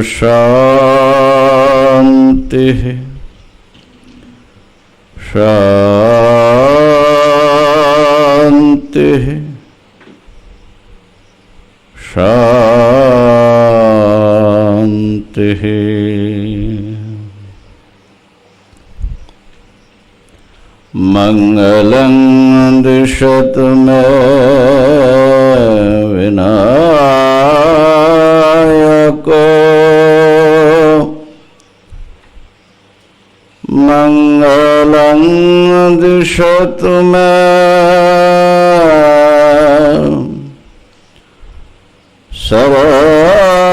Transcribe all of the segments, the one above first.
शांति शांति शांति। मंगलं दिशतु मे विनायको मंगलं दिशतु मे सरस्वती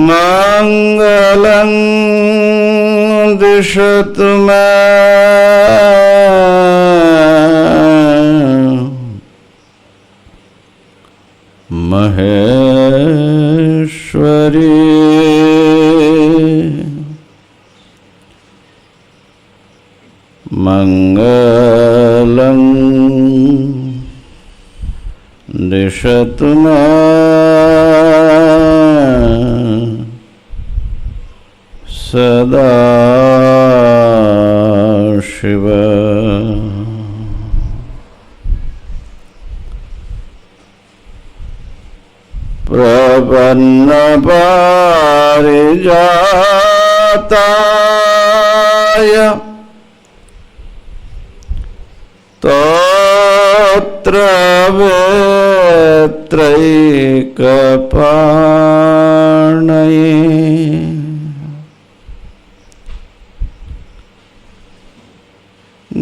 मंगलं दिशतु मे महेश्वरी मंगलं दिशतु मे सदा शिव। प्रपन्न पारिजाताय तोत्र वेत्रैकपाणये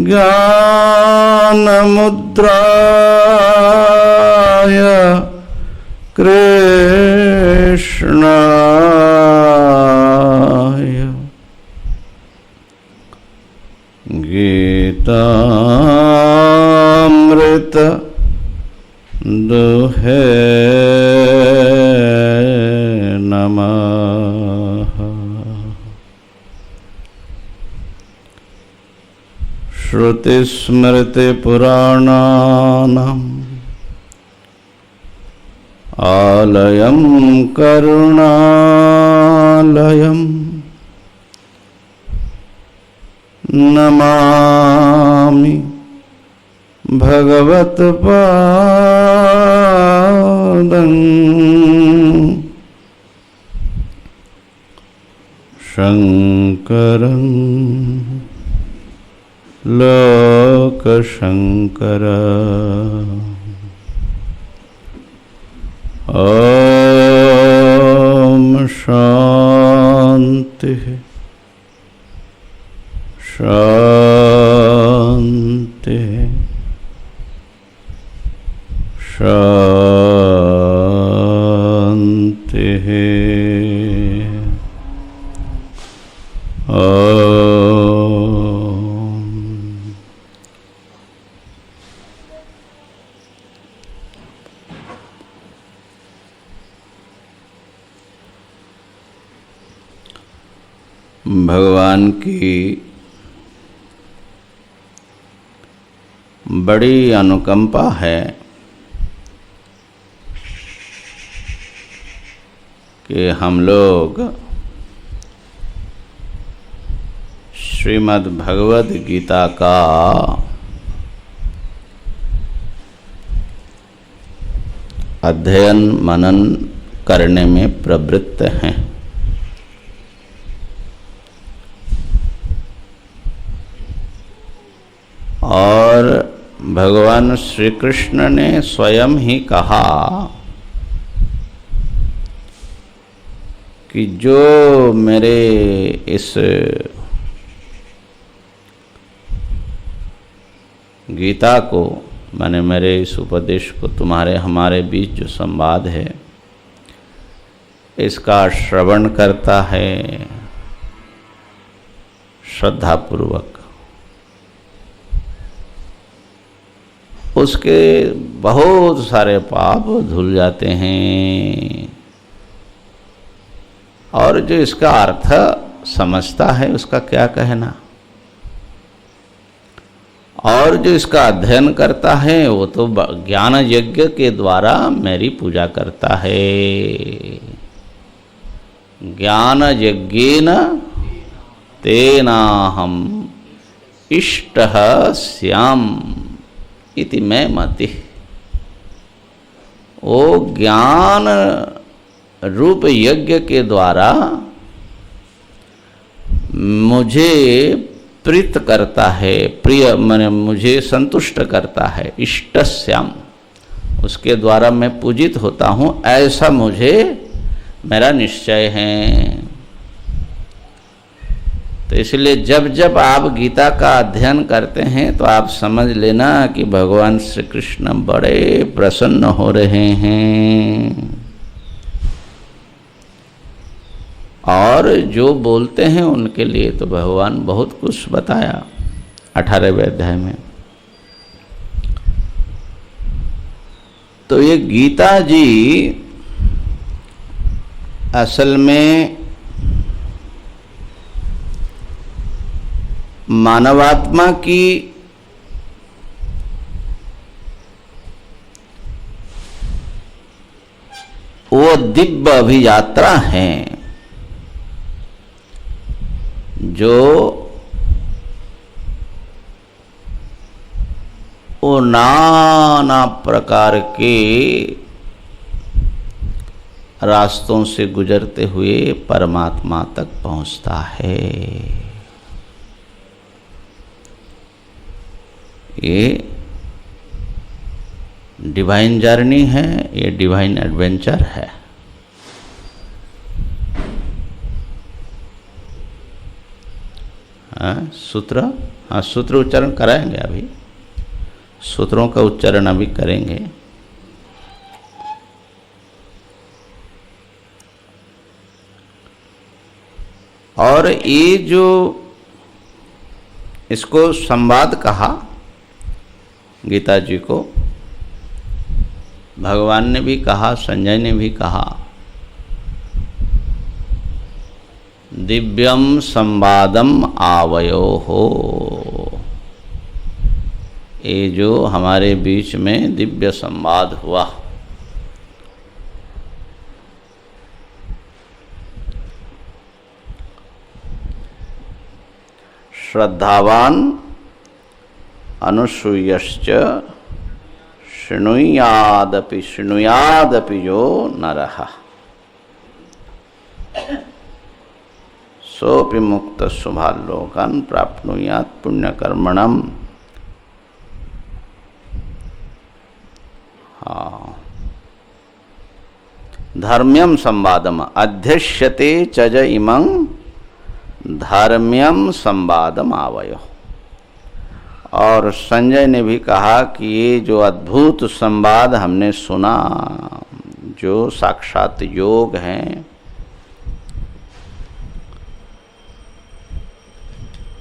ज्ञानमुद्राय कृष्णाय गीतामृत दुहे नमः। श्रुतिस्मृतिपुराणानाम् आलयं करुणालयं नमामि भगवत्पादं शंकरं लोकशंकरं। ओम शांति शांति शांति। भगवान की बड़ी अनुकंपा है कि हम लोग श्रीमद् भगवद गीता का अध्ययन मनन करने में प्रवृत्त हैं। और भगवान श्री कृष्ण ने स्वयं ही कहा कि जो मेरे इस गीता को माने मेरे इस उपदेश को तुम्हारे हमारे बीच जो संवाद है इसका श्रवण करता है श्रद्धापूर्वक, उसके बहुत सारे पाप धुल जाते हैं और जो इसका अर्थ समझता है उसका क्या कहना। और जो इसका अध्ययन करता है वो तो ज्ञान यज्ञ के द्वारा मेरी पूजा करता है। ज्ञान यज्ञेन तेनाहम इष्टः स्याम इति मैं मति। वो ज्ञान रूप यज्ञ के द्वारा मुझे प्रीत करता है, प्रिय माने मुझे संतुष्ट करता है। इष्टस्याम, उसके द्वारा मैं पूजित होता हूँ, ऐसा मुझे मेरा निश्चय है। तो इसलिए जब जब आप गीता का अध्ययन करते हैं तो आप समझ लेना कि भगवान श्री कृष्ण बड़े प्रसन्न हो रहे हैं। और जो बोलते हैं उनके लिए तो भगवान बहुत कुछ बताया 18वें अध्याय में। तो ये गीता जी असल में मानवात्मा की वो दिव्य अभियात्रा है जो वो नाना प्रकार के रास्तों से गुजरते हुए परमात्मा तक पहुंचता है। ये डिवाइन जर्नी है, ये डिवाइन एडवेंचर है। सूत्र, हाँ सूत्र उच्चारण कराएंगे, अभी सूत्रों का उच्चारण अभी करेंगे। और ये जो इसको संवाद कहा गीता जी को, भगवान ने भी कहा, संजय ने भी कहा, दिव्यम संवादम आवयो हो। ये जो हमारे बीच में दिव्य संवाद हुआ, श्रद्धावान अनुसूयश्च शृणुयादपि जो नरः सोपि मुक्त शुभालोकान् प्राप्नुयात् पुण्यकर्मणम्। हाँ, धर्म्यम संवादम अध्यक्ष्यते चज इमं धर्म्यम संवादम आवयो। और संजय ने भी कहा कि ये जो अद्भुत संवाद हमने सुना, जो साक्षात योग हैं,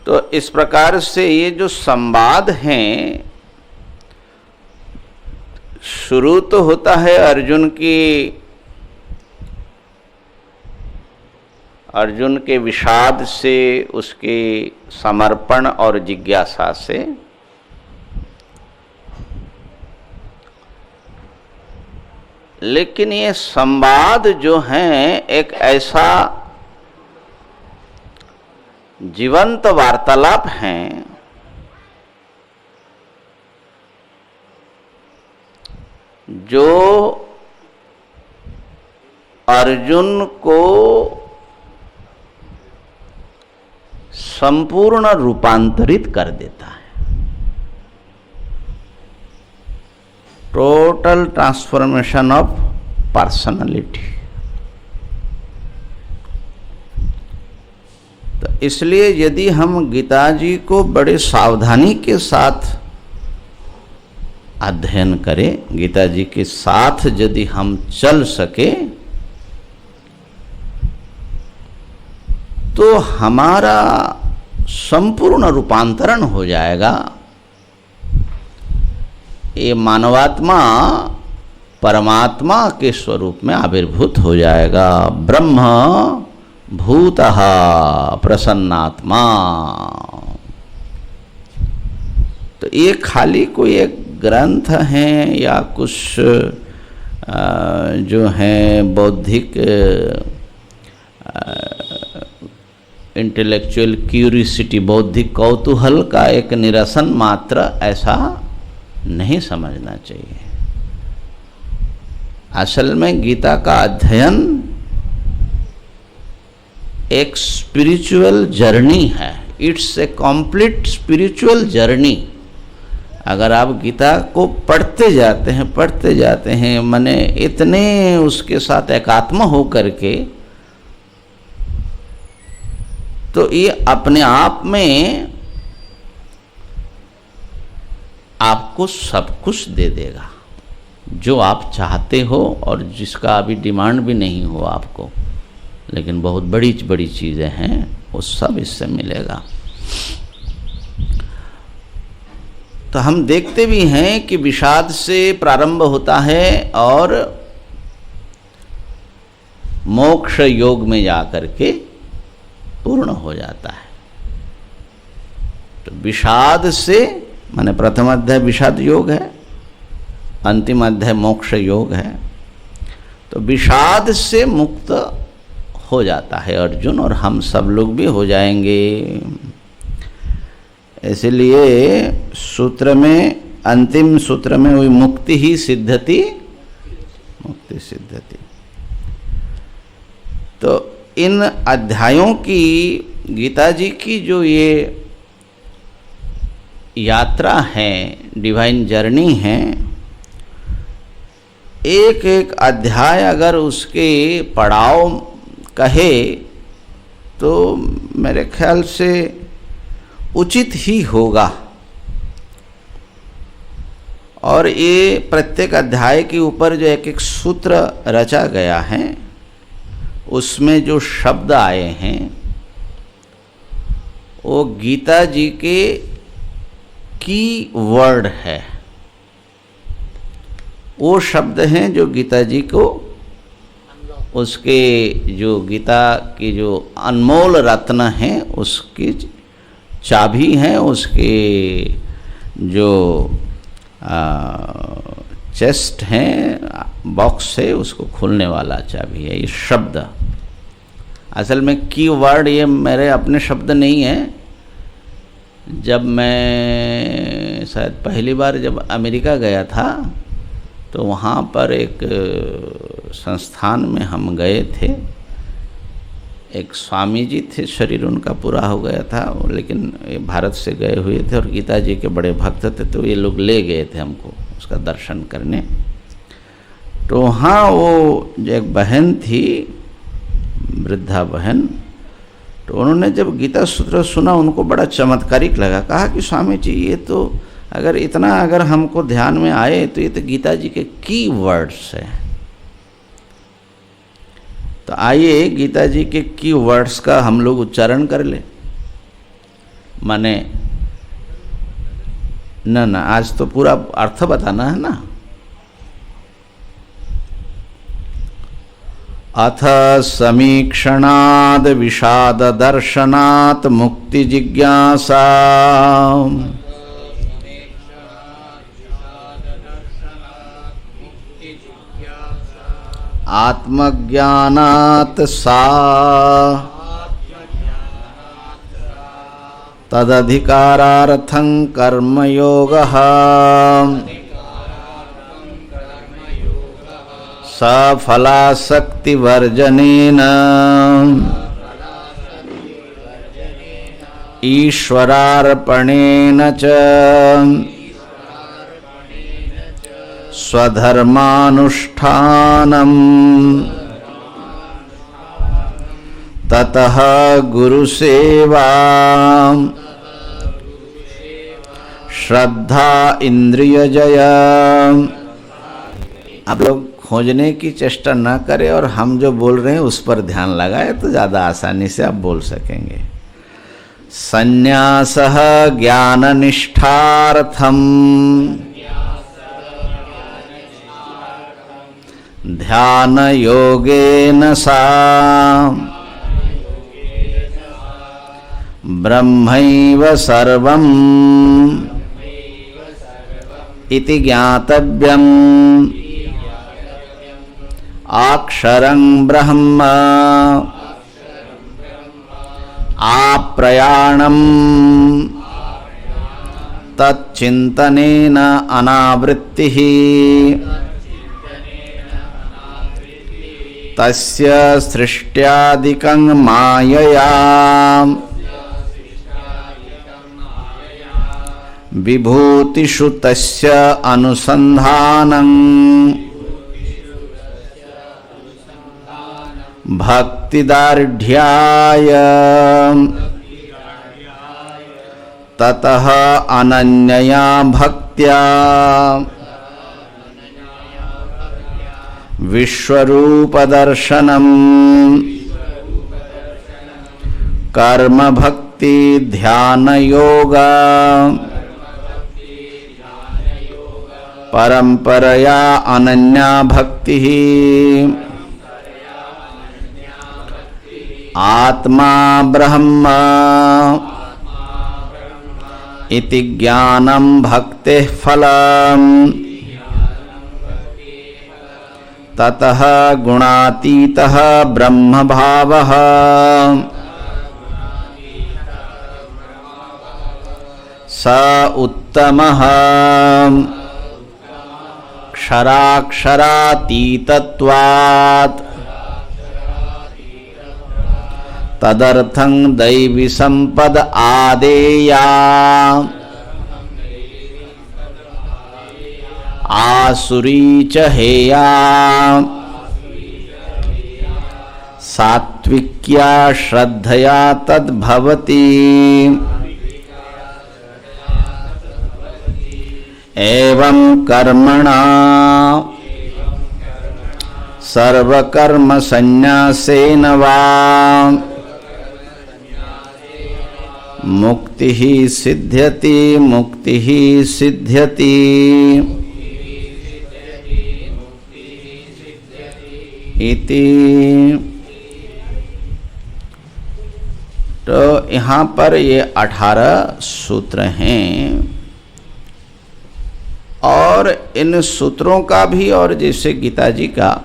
तो इस प्रकार से ये जो संवाद हैं, शुरू तो होता है अर्जुन के विषाद से, उसके समर्पण और जिज्ञासा से। लेकिन ये संवाद जो हैं एक ऐसा जीवंत वार्तालाप हैं जो अर्जुन को संपूर्ण रूपांतरित कर देता है। Total transformation of personality. तो इसलिए यदि हम गीता जी को बड़े सावधानी के साथ अध्ययन करें, गीता जी के साथ यदि हम चल सके, तो हमारा संपूर्ण रूपांतरण हो जाएगा। ये मानवात्मा परमात्मा के स्वरूप में आविर्भूत हो जाएगा। ब्रह्म भूतः प्रसन्नात्मा। तो ये खाली कोई एक ग्रंथ हैं या कुछ जो हैं बौद्धिक इंटेलेक्चुअल क्यूरियोसिटी, बौद्धिक कौतूहल का एक निरसन मात्र, ऐसा नहीं समझना चाहिए। असल में गीता का अध्ययन एक स्पिरिचुअल जर्नी है। It's a complete spiritual journey. अगर आप गीता को पढ़ते जाते हैं माने इतने उसके साथ एकात्म हो करके, तो ये अपने आप में आपको सब कुछ दे देगा जो आप चाहते हो और जिसका अभी डिमांड भी नहीं हो आपको, लेकिन बहुत बड़ी बड़ी चीज़ें हैं, वो सब इससे मिलेगा। तो हम देखते भी हैं कि विषाद से प्रारंभ होता है और मोक्ष योग में जाकर के पूर्ण हो जाता है। तो विषाद से माने प्रथम अध्याय विषाद योग है, अंतिम अध्याय मोक्ष योग है। तो विषाद से मुक्त हो जाता है अर्जुन, और हम सब लोग भी हो जाएंगे। इसलिए सूत्र में, अंतिम सूत्र में वही मुक्ति ही सिद्धति, मुक्ति सिद्धति। तो इन अध्यायों की, गीता जी की जो ये यात्रा है, डिवाइन जर्नी है, एक एक अध्याय अगर उसके पड़ाव कहे तो मेरे ख्याल से उचित ही होगा। और ये प्रत्येक अध्याय के ऊपर जो एक एक सूत्र रचा गया है, उसमें जो शब्द आए हैं वो गीता जी के की वर्ड है। वो शब्द हैं जो गीता जी को, उसके जो गीता की जो अनमोल रत्न हैं उसकी चाबी हैं, उसके जो चेस्ट हैं, बॉक्स है, उसको खोलने वाला चाबी है ये शब्द। असल में की वर्ड ये मेरे अपने शब्द नहीं है। जब मैं शायद पहली बार जब अमेरिका गया था तो वहाँ पर एक संस्थान में हम गए थे। एक स्वामी जी थे, शरीर उनका पूरा हो गया था, लेकिन ये भारत से गए हुए थे और गीता जी के बड़े भक्त थे, तो ये लोग ले गए थे हमको उसका दर्शन करने। तो वहाँ वो जो एक बहन थी, वृद्धा बहन, तो उन्होंने जब गीता सूत्र सुना उनको बड़ा चमत्कारिक लगा। कहा कि स्वामी जी ये तो अगर हमको ध्यान में आए तो ये तो गीता जी के की वर्ड्स है। तो आइए गीता जी के की वर्ड्स का हम लोग उच्चारण कर ले। माने ना आज तो पूरा अर्थ बताना है ना। अथ समीक्षणाद विषाद दर्शनात् मुक्ति जिज्ञासा आत्मज्ञानात् सा तदधिकारार्थं कर्मयोगः सफलासक्तिवर्जनेन ईश्वरार्पणेन च स्वधर्मानुष्ठानम् ततः गुरुसेवा श्रद्धा इंद्रियजया। आप लोग खोजने की चेष्टा न करें और हम जो बोल रहे हैं उस पर ध्यान लगाए तो ज़्यादा आसानी से आप बोल सकेंगे। संन्यासः ज्ञाननिष्ठार्थम् ध्यान योगेन सा ब्रह्मैव सर्वम् इति ज्ञातव्यम् अक्षरं ब्रह्म आप्रयाणम् तच्चिन्तनेन अनावृत्तिः तस्य सृष्ट्यादिकं मायया विभूतिषु तस्य अनुसन्धानं भक्तिदार्ढ्याय ततः अनन्यया भक्त्या विश्वरूपदर्शनम् कर्म भक्ति ध्यान योगा परंपरया अनन्या भक्ति आत्मा ब्रह्म इति ज्ञानं भक्तेः फलम् ततः गुणातीतः ब्रह्म भावः स उत्तमः क्षराक्षरातीतत्वात् तदर्थं दैवी संपद आदेया आसुरी च हेया सात्विक्या श्रद्धया तद्भवति एवं कर्मणा सर्वकर्म संन्यासेन वा मुक्तिः सिद्ध्यति मुक्तिः सिद्ध्यति। इति तो यहाँ पर ये 18 सूत्र हैं और इन सूत्रों का भी और जैसे गीता जी का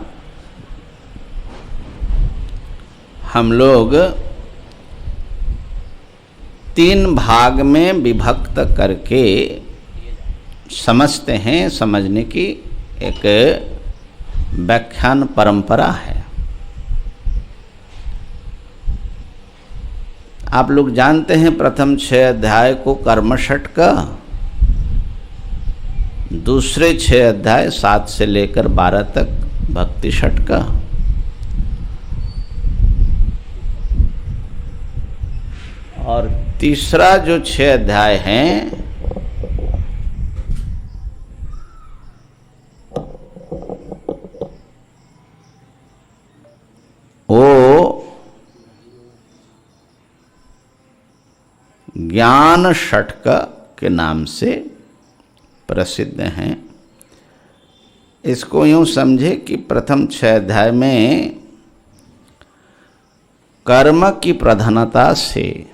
हम लोग 3 भाग में विभक्त करके समझते हैं। समझने की एक व्याख्यान परंपरा है। आप लोग जानते हैं प्रथम 6 अध्याय को कर्मषट का, दूसरे 6 अध्याय 7 से लेकर 12 तक भक्ति षट का, और तीसरा जो 6 अध्याय हैं वो ज्ञान षटक के नाम से प्रसिद्ध हैं। इसको यूं समझे कि प्रथम 6 अध्याय में कर्म की प्रधानता से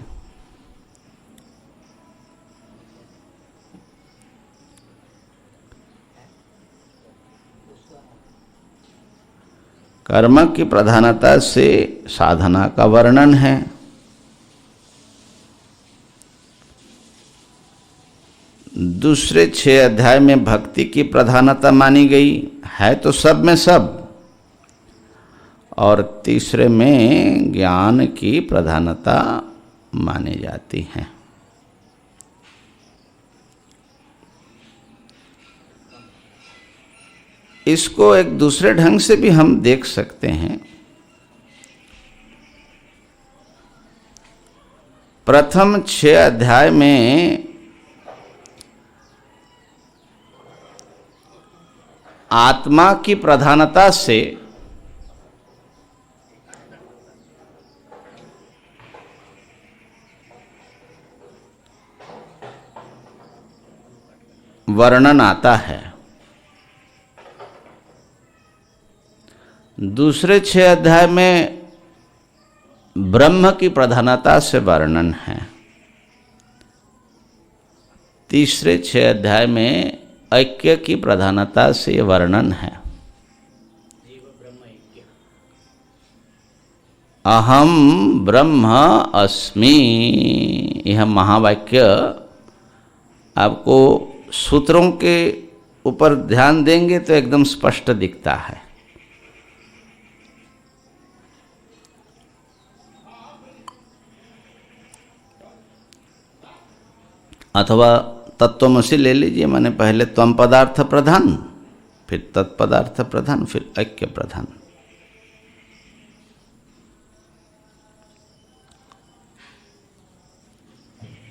साधना का वर्णन है। दूसरे 6 अध्याय में भक्ति की प्रधानता मानी गई है, तो सब में सब, और तीसरे में ज्ञान की प्रधानता मानी जाती है। इसको एक दूसरे ढंग से भी हम देख सकते हैं। प्रथम 6 अध्याय में आत्मा की प्रधानता से वर्णन आता है। दूसरे 6 अध्याय में ब्रह्म की प्रधानता से वर्णन है। तीसरे 6 अध्याय में ऐक्य की प्रधानता से वर्णन है। अहम ब्रह्म अस्मि, यह महावाक्य आपको सूत्रों के ऊपर ध्यान देंगे तो एकदम स्पष्ट दिखता है। अथवा तत्वमसि ले लीजिए, माने पहले त्वम पदार्थ प्रधान, फिर तत्पदार्थ प्रधान, फिर ऐक्य प्रधान।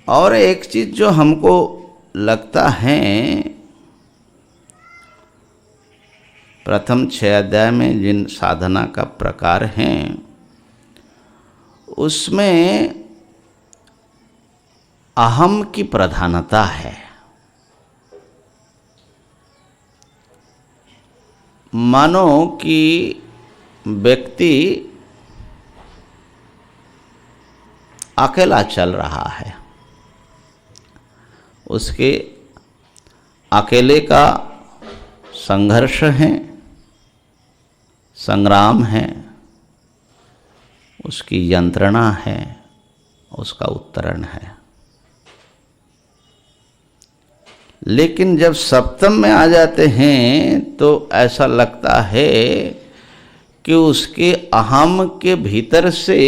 और एक चीज जो हमको लगता है, प्रथम 6 अध्याय में जिन साधना का प्रकार हैं उसमें अहम की प्रधानता है। मानो कि व्यक्ति अकेला चल रहा है, उसके अकेले का संघर्ष है, संग्राम है, उसकी यंत्रणा है, उसका उत्तरण है। लेकिन जब सप्तम में आ जाते हैं तो ऐसा लगता है कि उसके अहम के भीतर से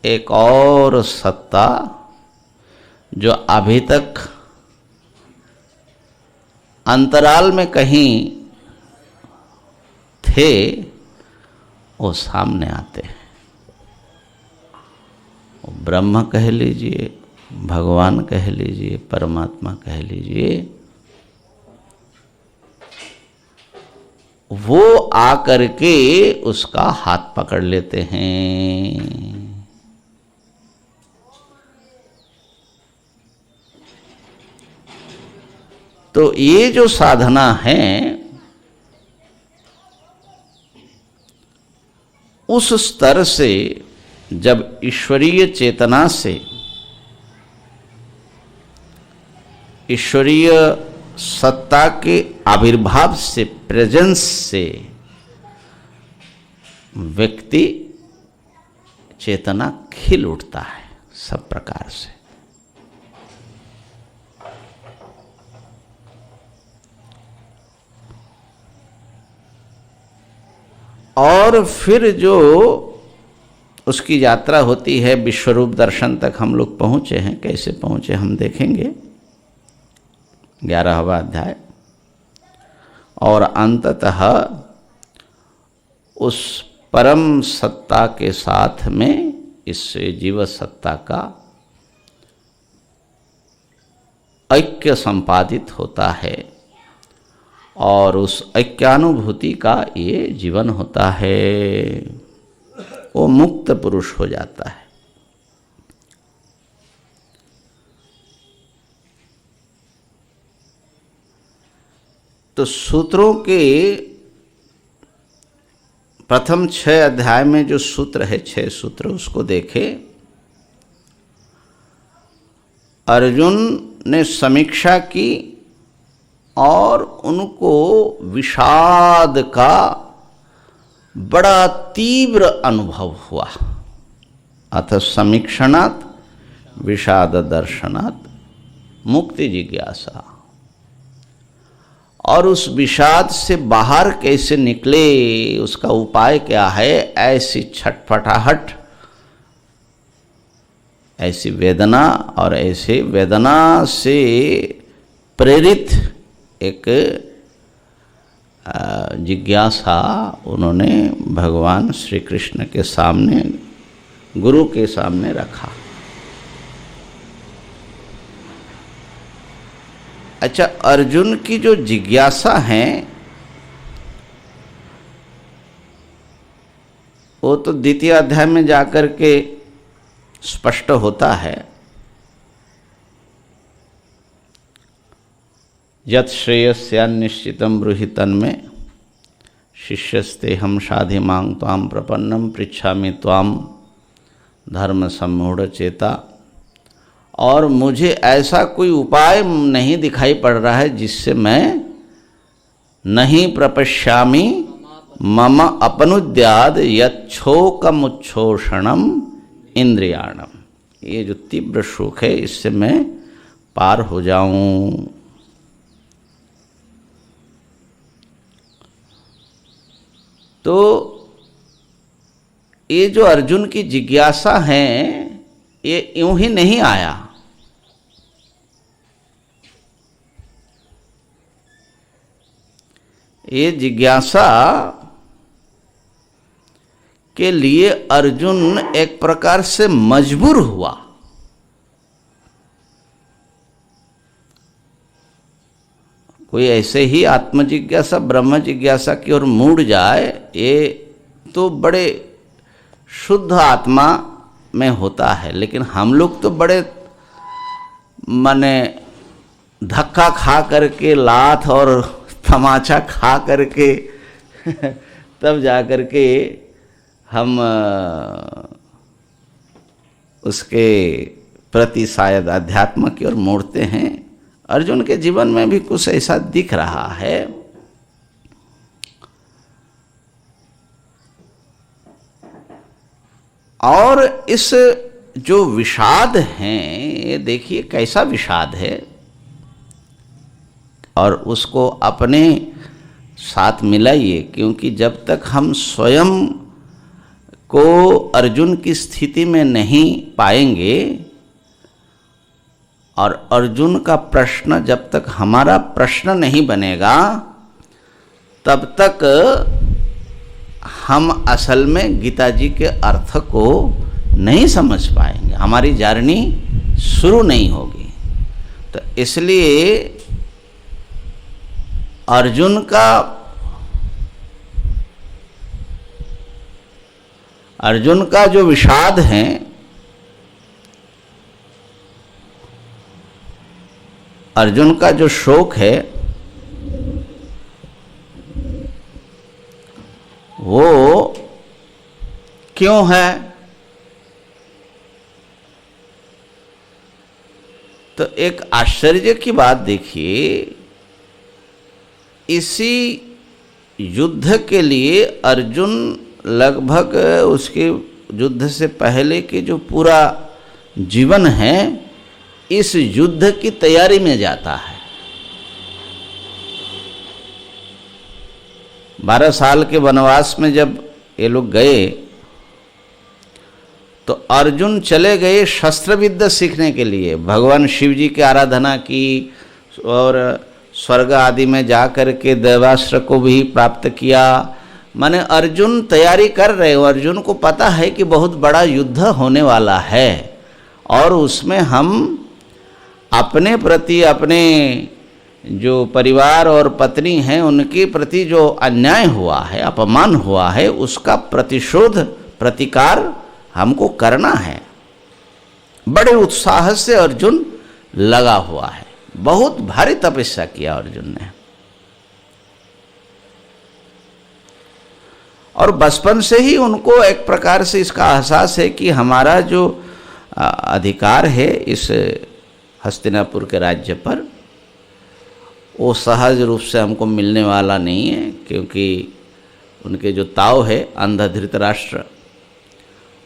एक और सत्ता जो अभी तक अंतराल में कहीं थे वो सामने आते हैं। ब्रह्म कह लीजिए, भगवान कह लीजिए, परमात्मा कह लीजिए, वो आकर के उसका हाथ पकड़ लेते हैं। तो ये जो साधना है उस स्तर से जब ईश्वरीय चेतना से, ईश्वरीय सत्ता के आविर्भाव से, प्रेजेंस से व्यक्ति चेतना खिल उठता है सब प्रकार से। और फिर जो उसकी यात्रा होती है विश्वरूप दर्शन तक हम लोग पहुँचे हैं। कैसे पहुँचे हम देखेंगे 11वां अध्याय। और अंततः उस परम सत्ता के साथ में इस जीव सत्ता का ऐक्य संपादित होता है और उस ऐक्यानुभूति का ये जीवन होता है। वो मुक्त पुरुष हो जाता है। तो सूत्रों के प्रथम 6 अध्याय में जो सूत्र है, 6 सूत्र, उसको देखे। अर्जुन ने समीक्षा की और उनको विषाद का बड़ा तीव्र अनुभव हुआ। अतः समीक्षणात् विषाद दर्शनात् मुक्ति जिज्ञासा। और उस विषाद से बाहर कैसे निकले, उसका उपाय क्या है? ऐसी छटपटाहट, ऐसी वेदना और ऐसे वेदना से प्रेरित एक जिज्ञासा उन्होंने भगवान श्री कृष्ण के सामने, गुरु के सामने रखा। अच्छा, अर्जुन की जो जिज्ञासा है वो तो द्वितीय अध्याय में जाकर के स्पष्ट होता है। यत् श्रेयस्यान्निश्चितं ब्रूहि तन्मे शिष्यस्तेहं शाधि मां त्वां प्रपन्नं पृच्छामि त्वां धर्म सम्मूढ़ चेता। और मुझे ऐसा कोई उपाय नहीं दिखाई पड़ रहा है जिससे मैं नहीं प्रपश्यामि मम अपनुद्याद यच्छोकमुच्छोषणम इंद्रियाणम। ये जो तीव्र शोक है इससे मैं पार हो जाऊं। तो ये जो अर्जुन की जिज्ञासा है ये यूं ही नहीं आया। ये जिज्ञासा के लिए अर्जुन एक प्रकार से मजबूर हुआ। कोई ऐसे ही आत्मजिज्ञासा ब्रह्म जिज्ञासा की ओर मुड़ जाए ये तो बड़े शुद्ध आत्मा में होता है, लेकिन हम लोग तो बड़े माने धक्का खा करके लात और तमाचा खा करके तब जा करके हम उसके प्रति शायद अध्यात्म की ओर मोड़ते हैं। अर्जुन के जीवन में भी कुछ ऐसा दिख रहा है। और इस जो विषाद है ये देखिए कैसा विषाद है, और उसको अपने साथ मिलाइए, क्योंकि जब तक हम स्वयं को अर्जुन की स्थिति में नहीं पाएंगे और अर्जुन का प्रश्न जब तक हमारा प्रश्न नहीं बनेगा तब तक हम असल में गीता जी के अर्थ को नहीं समझ पाएंगे, हमारी जर्नी शुरू नहीं होगी। तो इसलिए अर्जुन का जो विषाद है अर्जुन का जो शोक है वो क्यों है? तो एक आश्चर्य की बात देखिए, इसी युद्ध के लिए अर्जुन लगभग उसके युद्ध से पहले के जो पूरा जीवन है इस युद्ध की तैयारी में जाता है। 12 साल के वनवास में जब ये लोग गए तो अर्जुन चले गए शस्त्र विद्या सीखने के लिए, भगवान शिव जी की आराधना की और स्वर्ग आदि में जाकर के देवास्त्र को भी प्राप्त किया। माने अर्जुन तैयारी कर रहे हो, अर्जुन को पता है कि बहुत बड़ा युद्ध होने वाला है और उसमें हम अपने प्रति, अपने जो परिवार और पत्नी हैं उनके प्रति जो अन्याय हुआ है, अपमान हुआ है, उसका प्रतिशोध प्रतिकार हमको करना है। बड़े उत्साह से अर्जुन लगा हुआ है, बहुत भारी तपस्या किया अर्जुन ने। और बचपन से ही उनको एक प्रकार से इसका एहसास है कि हमारा जो अधिकार है इस हस्तिनापुर के राज्य पर वो सहज रूप से हमको मिलने वाला नहीं है, क्योंकि उनके जो ताऊ है अंधा धृतराष्ट्र,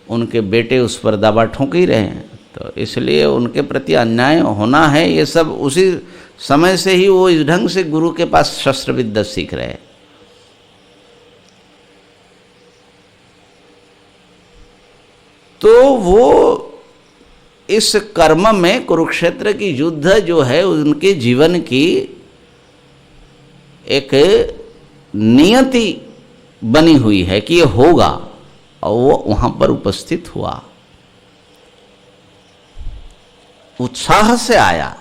उनके बेटे उस पर दबा ठोक ही रहे हैं। तो इसलिए उनके प्रति अन्याय होना है, ये सब उसी समय से ही वो इस ढंग से गुरु के पास शस्त्र विद्या सीख रहे हैं। तो वो इस कर्म में कुरुक्षेत्र की युद्ध जो है उनके जीवन की एक नियति बनी हुई है कि ये होगा, और वो वहां पर उपस्थित हुआ, उत्साह से आया।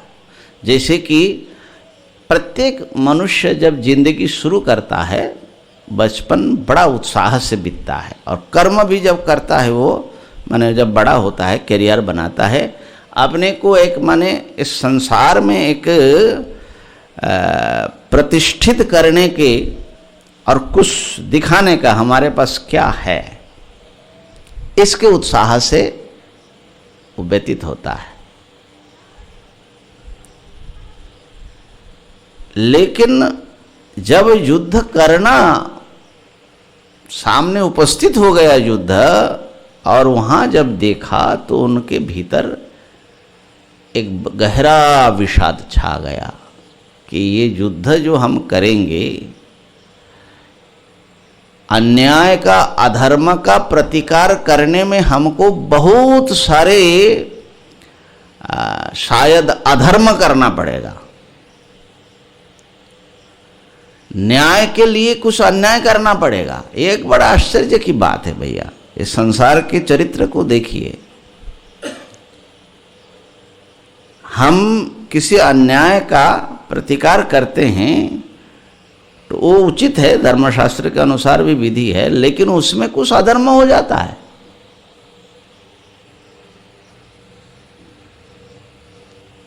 जैसे कि प्रत्येक मनुष्य जब जिंदगी शुरू करता है बचपन बड़ा उत्साह से बीतता है, और कर्म भी जब करता है वो माने जब बड़ा होता है करियर बनाता है, अपने को एक माने इस संसार में एक प्रतिष्ठित करने के और कुछ दिखाने का हमारे पास क्या है, इसके उत्साह से वो व्यतीत होता है। लेकिन जब युद्ध करना सामने उपस्थित हो गया युद्ध, और वहाँ जब देखा तो उनके भीतर एक गहरा विषाद छा गया कि ये युद्ध जो हम करेंगे, अन्याय का, अधर्म का प्रतिकार करने में हमको बहुत सारे शायद अधर्म करना पड़ेगा। न्याय के लिए कुछ अन्याय करना पड़ेगा। एक बड़ा आश्चर्य की बात है भैया, इस संसार के चरित्र को देखिए। हम किसी अन्याय का प्रतिकार करते हैं तो वो उचित है, धर्मशास्त्र के अनुसार भी विधि है, लेकिन उसमें कुछ अधर्म हो जाता है।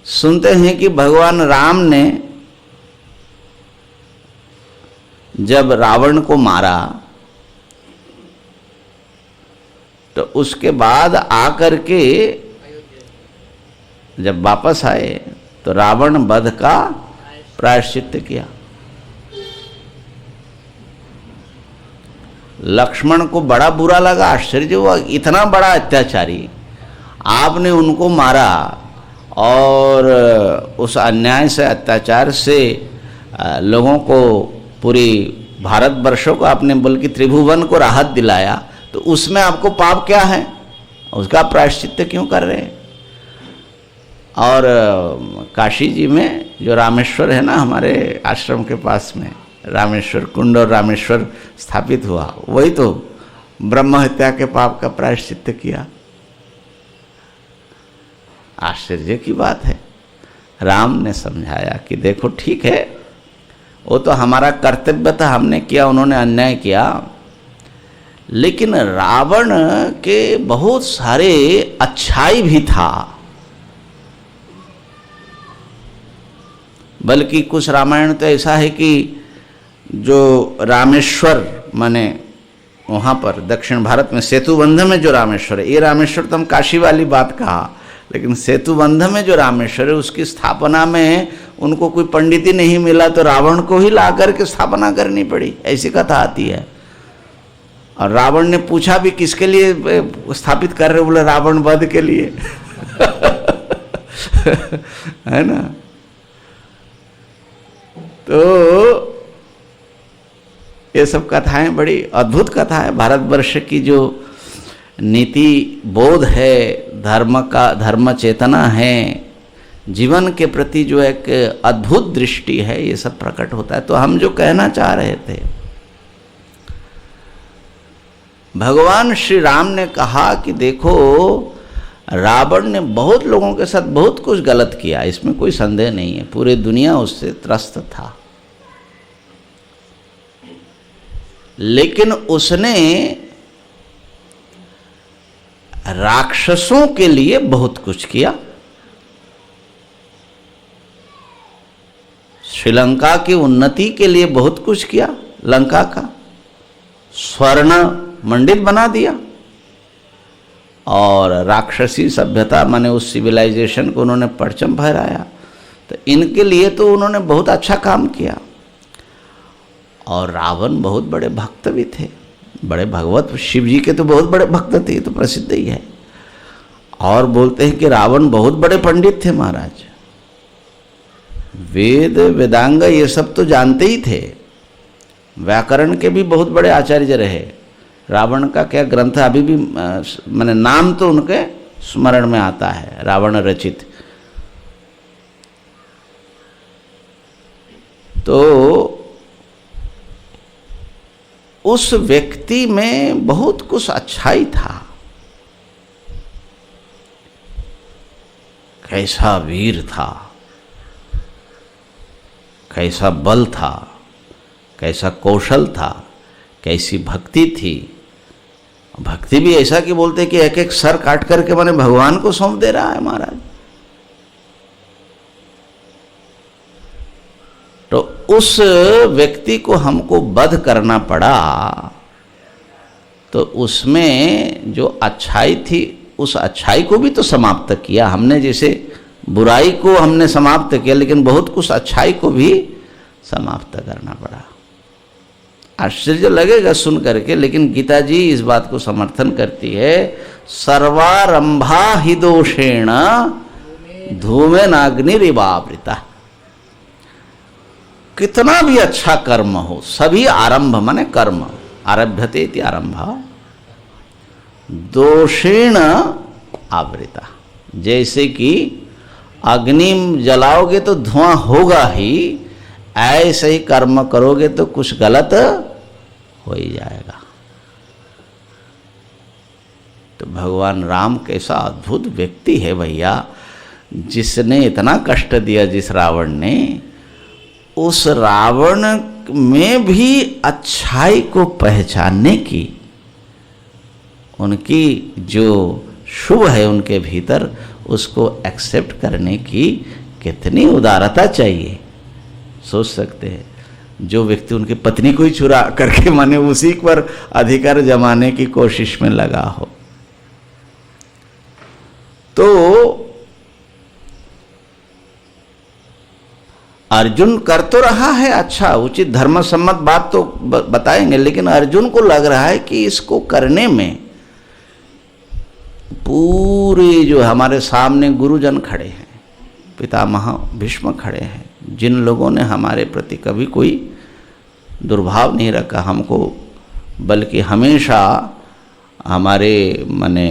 सुनते हैं कि भगवान राम ने जब रावण को मारा तो उसके बाद आकर के जब वापस आए तो रावण वध का प्रायश्चित्त किया। लक्ष्मण को बड़ा बुरा लगा, आश्चर्य हुआ, इतना बड़ा अत्याचारी आपने उनको मारा और उस अन्याय से, अत्याचार से लोगों को, पूरी भारतवर्षों को आपने, बल्कि त्रिभुवन को राहत दिलाया, तो उसमें आपको पाप क्या है? उसका प्रायश्चित्त क्यों कर रहे हैं? और काशी जी में जो रामेश्वर है ना, हमारे आश्रम के पास में रामेश्वर कुंड और रामेश्वर स्थापित हुआ, वही तो ब्रह्म हत्या के पाप का प्रायश्चित्त किया। आश्चर्य की बात है। राम ने समझाया कि देखो ठीक है, वो तो हमारा कर्तव्य था, हमने किया, उन्होंने अन्याय किया, लेकिन रावण के बहुत सारे अच्छाई भी था। बल्कि कुछ रामायण तो ऐसा है कि जो रामेश्वर, माने वहाँ पर दक्षिण भारत में सेतुबंध में जो रामेश्वर है, ये रामेश्वर तो हम काशी वाली बात कहा, लेकिन सेतुबंध में जो रामेश्वर है उसकी स्थापना में उनको कोई पंडित ही नहीं मिला, तो रावण को ही ला करके स्थापना करनी पड़ी, ऐसी कथा आती है। और रावण ने पूछा भी किसके लिए स्थापित कर रहे, बोले रावण वध के लिए है ना। तो ये सब कथाएं बड़ी अद्भुत कथा है। भारतवर्ष की जो नीति बोध है, धर्म का, धर्म चेतना है, जीवन के प्रति जो एक अद्भुत दृष्टि है, ये सब प्रकट होता है। तो हम जो कहना चाह रहे थे, भगवान श्री राम ने कहा कि देखो रावण ने बहुत लोगों के साथ बहुत कुछ गलत किया, इसमें कोई संदेह नहीं है, पूरी दुनिया उससे त्रस्त था, लेकिन उसने राक्षसों के लिए बहुत कुछ किया। श्रीलंका की उन्नति के लिए बहुत कुछ किया, लंका का स्वर्ण मंडित बना दिया, और राक्षसी सभ्यता माने उस सिविलाइजेशन को उन्होंने परचम फहराया। तो इनके लिए तो उन्होंने बहुत अच्छा काम किया। और रावण बहुत बड़े भक्त भी थे, बड़े भगवत, शिव जी के तो बहुत बड़े भक्त थे, तो प्रसिद्ध ही है। और बोलते हैं कि रावण बहुत बड़े पंडित थे महाराज, वेद वेदांग ये सब तो जानते ही थे, व्याकरण के भी बहुत बड़े आचार्य रहे। रावण का क्या ग्रंथ अभी भी मैंने नाम तो उनके स्मरण में आता है, रावण रचित। तो उस व्यक्ति में बहुत कुछ अच्छाई था। कैसा वीर था, कैसा बल था, कैसा कौशल था, कैसी भक्ति थी। भक्ति भी ऐसा कि बोलते कि एक एक सर काट करके मैंने भगवान को सौंप दे रहा है महाराज। तो उस व्यक्ति को हमको वध करना पड़ा, तो उसमें जो अच्छाई थी उस अच्छाई को भी तो समाप्त किया हमने। जैसे बुराई को हमने समाप्त किया, लेकिन बहुत कुछ अच्छाई को भी समाप्त करना पड़ा। आश्चर्य लगेगा सुन करके, लेकिन गीता जी इस बात को समर्थन करती है, सर्वारंभा हि दोषेण धूमेनाग्निरिवावृता। कितना भी अच्छा कर्म हो, सभी आरंभ माने कर्म, आरभ्यते इति आरंभ, दोषेण आवृता। जैसे कि अग्नि जलाओगे तो धुआं होगा ही, ऐसे ही कर्म करोगे तो कुछ गलत हो ही जाएगा। तो भगवान राम कैसा अद्भुत व्यक्ति है भैया, जिसने इतना कष्ट दिया जिस रावण ने, उस रावण में भी अच्छाई को पहचानने की, उनकी जो शुभ है उनके भीतर, उसको एक्सेप्ट करने की कितनी उदारता चाहिए। सोच सकते हैं, जो व्यक्ति उनकी पत्नी को ही चुरा करके माने उसी पर अधिकार जमाने की कोशिश में लगा हो। तो अर्जुन कर तो रहा है अच्छा, उचित धर्म सम्मत बात तो बताएंगे, लेकिन अर्जुन को लग रहा है कि इसको करने में पूरे जो हमारे सामने गुरुजन खड़े हैं, पितामह भीष्म खड़े हैं, जिन लोगों ने हमारे प्रति कभी कोई दुर्भाव नहीं रखा हमको, बल्कि हमेशा हमारे माने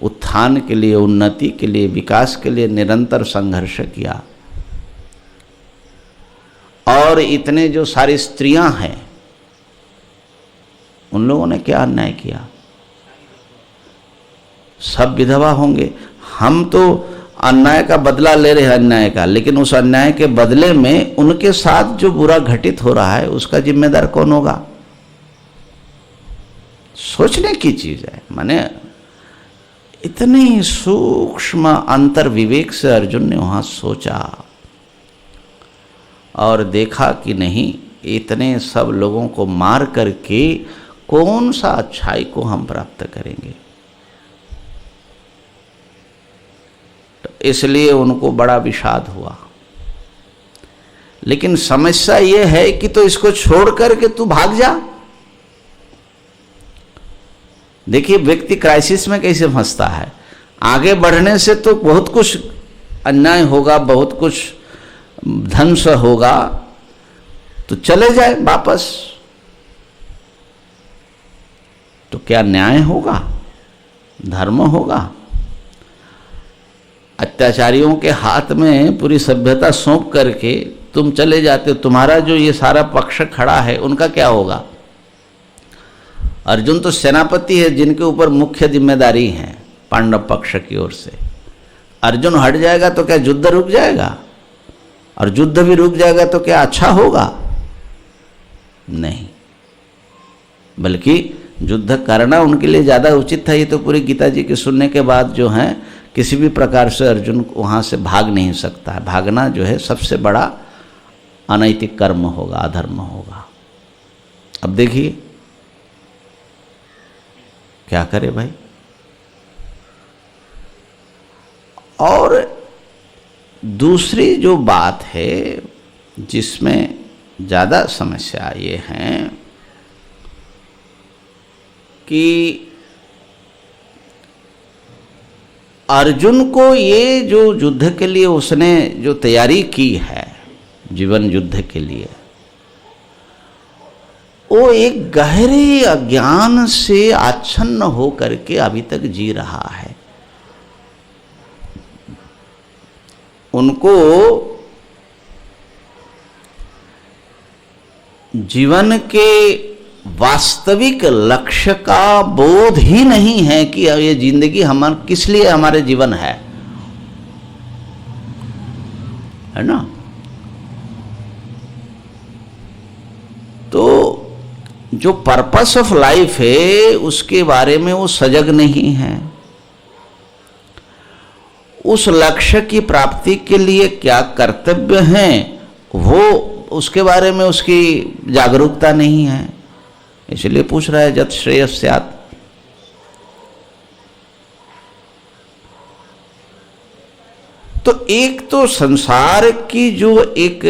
उत्थान के लिए, उन्नति के लिए, विकास के लिए निरंतर संघर्ष किया। और इतने जो सारी स्त्रियां हैं, उन लोगों ने क्या अन्याय किया? सब विधवा होंगे। हम तो अन्याय का बदला ले रहे हैं अन्याय का, लेकिन उस अन्याय के बदले में उनके साथ जो बुरा घटित हो रहा है उसका जिम्मेदार कौन होगा? सोचने की चीज है। माने इतनी सूक्ष्म अंतर विवेक से अर्जुन ने वहां सोचा और देखा कि नहीं, इतने सब लोगों को मार करके कौन सा अच्छाई को हम प्राप्त करेंगे। तो इसलिए उनको बड़ा विषाद हुआ। लेकिन समस्या ये है कि तो इसको छोड़ करके तू भाग जा। देखिए व्यक्ति क्राइसिस में कैसे फंसता है। आगे बढ़ने से तो बहुत कुछ अन्याय होगा, बहुत कुछ ध्वंस होगा, तो चले जाए वापस। तो क्या न्याय होगा? धर्म होगा? अत्याचारियों के हाथ में पूरी सभ्यता सौंप करके तुम चले जाते हो, तुम्हारा जो ये सारा पक्ष खड़ा है उनका क्या होगा? अर्जुन तो सेनापति है जिनके ऊपर मुख्य जिम्मेदारी है पांडव पक्ष की ओर से। अर्जुन हट जाएगा तो क्या युद्ध रुक जाएगा? और युद्ध भी रुक जाएगा तो क्या अच्छा होगा? नहीं, बल्कि युद्ध करना उनके लिए ज़्यादा उचित था। ये तो पूरी गीता जी के सुनने के बाद जो है, किसी भी प्रकार से अर्जुन वहाँ से भाग नहीं सकता है। भागना जो है सबसे बड़ा अनैतिक कर्म होगा, अधर्म होगा। अब देखिए क्या करे भाई। और दूसरी जो बात है जिसमें ज़्यादा समस्या ये है कि अर्जुन को ये जो युद्ध के लिए उसने जो तैयारी की है, जीवन युद्ध के लिए, वो एक गहरे अज्ञान से आच्छन्न हो करके अभी तक जी रहा है। उनको जीवन के वास्तविक लक्ष्य का बोध ही नहीं है कि ये जिंदगी किस लिए हमारे जीवन है ना। तो जो पर्पस ऑफ लाइफ है उसके बारे में वो सजग नहीं है। उस लक्ष्य की प्राप्ति के लिए क्या कर्तव्य हैं वो उसके बारे में उसकी जागरूकता नहीं है। इसलिए पूछ रहा है जत श्रेयस स्यात्। तो एक तो संसार की जो एक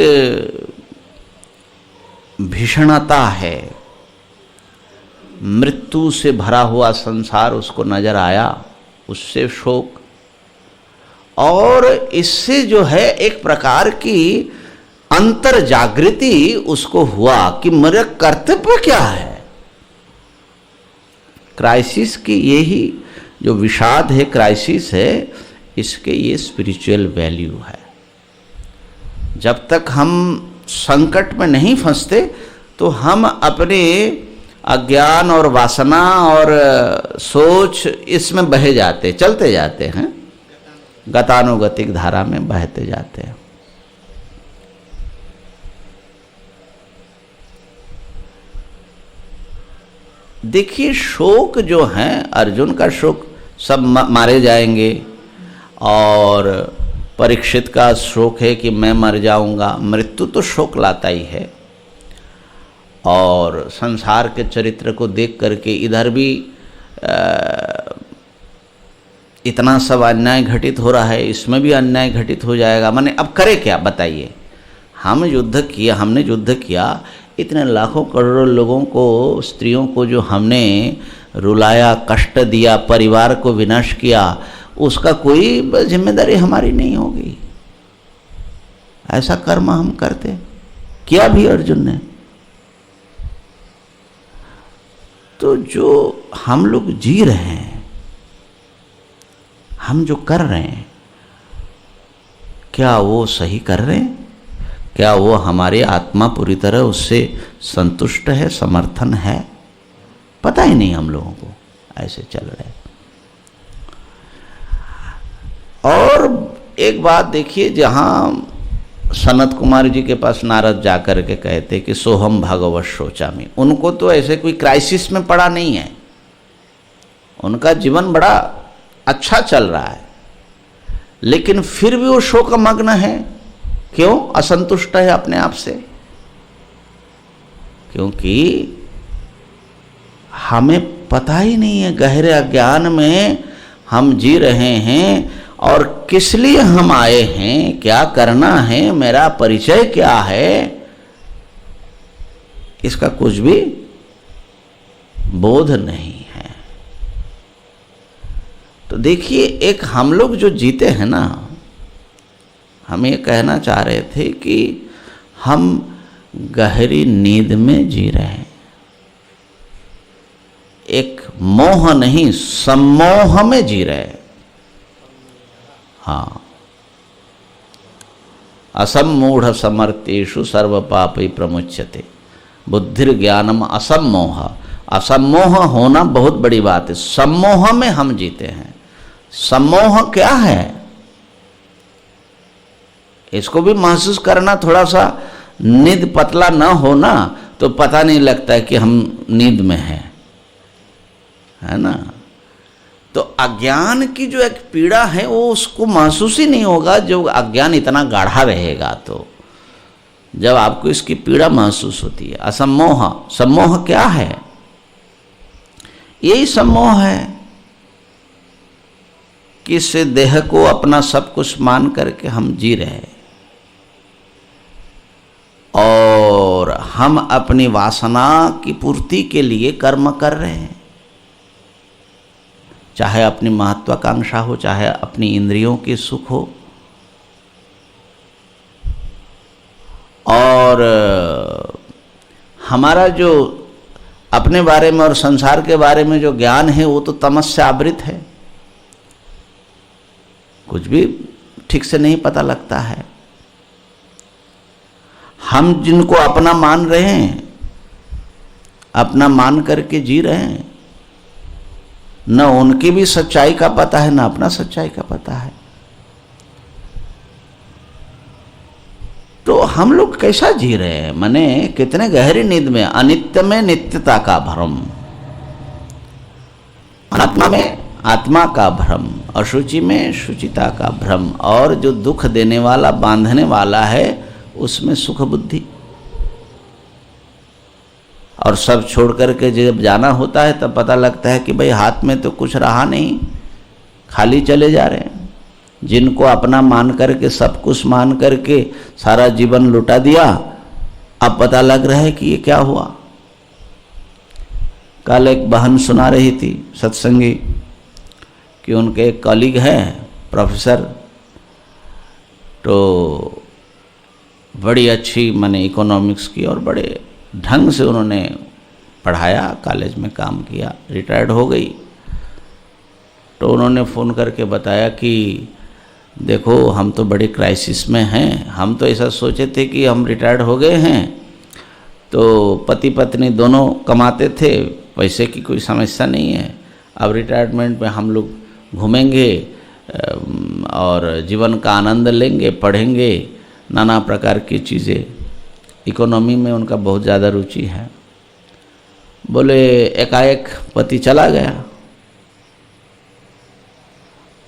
भीषणता है, मृत्यु से भरा हुआ संसार उसको नजर आया, उससे शोक, और इससे जो है एक प्रकार की अंतर जागृति उसको हुआ कि मेरा कर्तव्य क्या है। क्राइसिस की यही जो विषाद है, क्राइसिस है, इसके ये स्पिरिचुअल वैल्यू है। जब तक हम संकट में नहीं फंसते तो हम अपने अज्ञान और वासना और सोच इसमें बहे जाते, चलते जाते हैं, गतानुगतिक धारा में बहते जाते हैं। देखिए, शोक जो है, अर्जुन का शोक, सब मारे जाएंगे, और परीक्षित का शोक है कि मैं मर जाऊंगा। मृत्यु तो शोक लाता ही है, और संसार के चरित्र को देख करके इधर भी इतना सब अन्याय घटित हो रहा है, इसमें भी अन्याय घटित हो जाएगा। माने अब करे क्या बताइए। हम युद्ध किया, हमने युद्ध किया, इतने लाखों करोड़ों लोगों को, स्त्रियों को जो हमने रुलाया, कष्ट दिया, परिवार को विनाश किया, उसका कोई जिम्मेदारी हमारी नहीं होगी। ऐसा कर्म हम करते, किया भी अर्जुन ने। तो जो हम लोग जी रहे हैं, हम जो कर रहे हैं, क्या वो सही कर रहे हैं? क्या वो हमारी आत्मा पूरी तरह उससे संतुष्ट है, समर्थन है? पता ही नहीं हम लोगों को, ऐसे चल रहे। और एक बात देखिए, जहाँ सनत कुमार जी के पास नारद जाकर के कहते कि सोहम भगवत शोचामि, उनको तो ऐसे कोई क्राइसिस में पड़ा नहीं है, उनका जीवन बड़ा अच्छा चल रहा है, लेकिन फिर भी वो शोकमग्न है। क्यों? असंतुष्ट है अपने आप से। क्योंकि हमें पता ही नहीं है, गहरे अज्ञान में हम जी रहे हैं, और किस लिए हम आए हैं, क्या करना है, मेरा परिचय क्या है, इसका कुछ भी बोध नहीं है। तो देखिए, एक हम लोग जो जीते हैं ना, हम ये कहना चाह रहे थे कि हम गहरी नींद में जी रहे हैं, एक मोह नहीं, सम्मोह में जी रहे हैं। हाँ, असम्मूढ़ समर्थेषु सर्व पापै प्रमुच्यते बुद्धिर्ज्ञानम असम्मोह। असम्मोह होना बहुत बड़ी बात है। सम्मोह में हम जीते हैं। सम्मोह क्या है, इसको भी महसूस करना। थोड़ा सा नींद पतला न होना तो पता नहीं लगता है कि हम नींद में हैं, है ना। तो अज्ञान की जो एक पीड़ा है वो उसको महसूस ही नहीं होगा जो अज्ञान इतना गाढ़ा रहेगा। तो जब आपको इसकी पीड़ा महसूस होती है। असम्मोह, सम्मोह क्या है? यही सम्मोह है कि इस देह को अपना सब कुछ मान करके हम जी रहे हैं, और हम अपनी वासना की पूर्ति के लिए कर्म कर रहे हैं, चाहे अपनी महत्वाकांक्षा हो, चाहे अपनी इंद्रियों के सुख हो। और हमारा जो अपने बारे में और संसार के बारे में जो ज्ञान है वो तो तमस से आवृत है, कुछ भी ठीक से नहीं पता लगता है। हम जिनको अपना मान रहे हैं, अपना मान करके जी रहे हैं, न उनकी भी सच्चाई का पता है, न अपना सच्चाई का पता है। तो हम लोग कैसा जी रहे हैं, माने कितने गहरी नींद में। अनित्य में नित्यता का भ्रम, अनात्मा में आत्मा का भ्रम, अशुचि में शुचिता का भ्रम, और जो दुख देने वाला, बांधने वाला है, उसमें सुख बुद्धि। और सब छोड़ करके जब जाना होता है तब पता लगता है कि भाई हाथ में तो कुछ रहा नहीं, खाली चले जा रहे हैं। जिनको अपना मान करके, सब कुछ मान करके सारा जीवन लुटा दिया, अब पता लग रहा है कि ये क्या हुआ। कल एक बहन सुना रही थी सत्संगी कि उनके एक कॉलीग हैं प्रोफेसर, तो बड़ी अच्छी माने इकोनॉमिक्स की और बड़े ढंग से उन्होंने पढ़ाया, कॉलेज में काम किया, रिटायर्ड हो गई। तो उन्होंने फ़ोन करके बताया कि देखो हम तो बड़े क्राइसिस में हैं, हम तो ऐसा सोचे थे कि हम रिटायर्ड हो गए हैं तो पति पत्नी दोनों कमाते थे, पैसे की कोई समस्या नहीं है, अब रिटायरमेंट में हम लोग घूमेंगे और जीवन का आनंद लेंगे, पढ़ेंगे, नाना प्रकार की चीज़ें। इकोनॉमी में उनका बहुत ज़्यादा रुचि है। बोले एकाएक पति चला गया।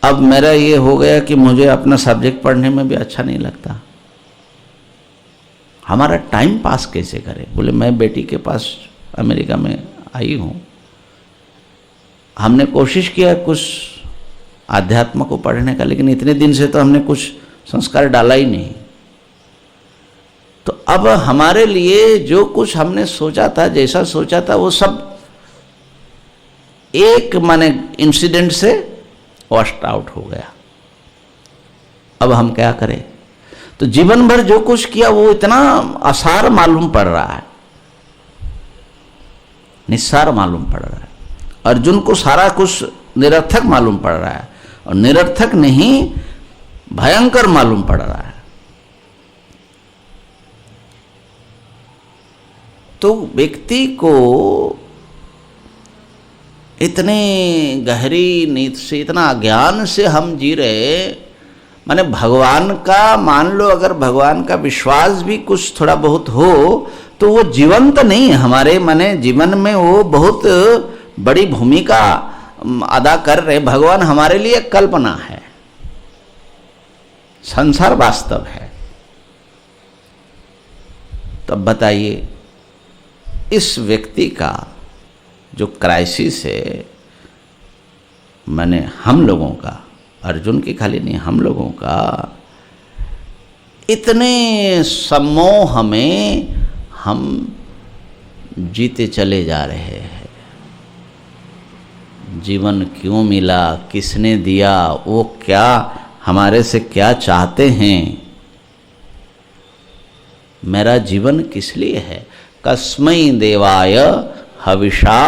अब मेरा ये हो गया कि मुझे अपना सब्जेक्ट पढ़ने में भी अच्छा नहीं लगता, हमारा टाइम पास कैसे करें। बोले मैं बेटी के पास अमेरिका में आई हूँ, हमने कोशिश किया कुछ आध्यात्म को पढ़ने का, लेकिन इतने दिन से तो हमने कुछ संस्कार डाला ही नहीं। तो अब हमारे लिए जो कुछ हमने सोचा था, जैसा सोचा था, वो सब एक माने इंसिडेंट से वॉश्ड आउट हो गया। अब हम क्या करें। तो जीवन भर जो कुछ किया वो इतना असार मालूम पड़ रहा है, निस्सार मालूम पड़ रहा है। अर्जुन को सारा कुछ निरर्थक मालूम पड़ रहा है, और निरर्थक नहीं भयंकर मालूम पड़ रहा है। तो व्यक्ति को इतने गहरी नींद से, इतना अज्ञान से हम जी रहे, माने भगवान का मान लो अगर भगवान का विश्वास भी कुछ थोड़ा बहुत हो तो वो जीवंत नहीं है हमारे माने जीवन में, वो बहुत बड़ी भूमिका अदा कर रहे। भगवान हमारे लिए कल्पना है, संसार वास्तव है। तब बताइए इस व्यक्ति का जो क्राइसिस है, माने हम लोगों का, अर्जुन की खाली नहीं, हम लोगों का, इतने सम्मोह में हम जीते चले जा रहे हैं। जीवन क्यों मिला, किसने दिया, वो क्या हमारे से क्या चाहते हैं, मेरा जीवन किस लिए है। कस्मै देवाय हविषा